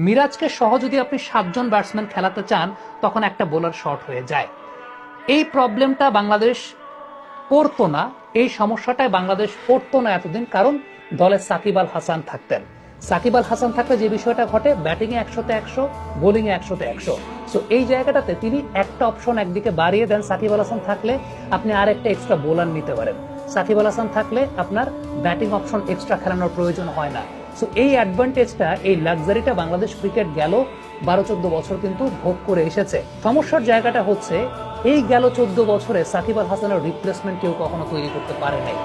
মিরাজকে সহ যদি আপনি 7 জন ব্যাটসম্যান খেলাতে চান তখন একটা বোলার শর্ট হয়ে যায়। এই প্রবলেমটা বাংলাদেশ পড়তো না, এই সমস্যাটাই বাংলাদেশ পড়তো না এতদিন, কারণ দলে সাকিব আল হাসান থাকতেন। সাকিব আল হাসান থাকলে যে বিষয়টা ঘটে, ব্যাটিংয়ে 100-তে 100, বোলিংয়ে 100-তে 100। সো এই জায়গাটাতে তিনি একটা অপশন একদিকে বাড়িয়ে দেন। সাকিব আল হাসান থাকলে আপনি আর একটা এক্সট্রা বোলার নিতে পারেন, সাকিব আল হাসান থাকলে আপনার ব্যাটিং অপশন এক্সট্রা খেলানোর প্রয়োজন হয় না। সো এই অ্যাডভান্টেজটা, এই লাক্সারিটা বাংলাদেশ ক্রিকেট গেল 12-14 বছর কিন্তু ভোগ করে এসেছে। সমস্যার জায়গাটা হচ্ছে এই গেল 14 বছরে সাকিব আল হাসানের রিপ্লেসমেন্ট কেউ কখনো তৈরি করতে পারে নাই।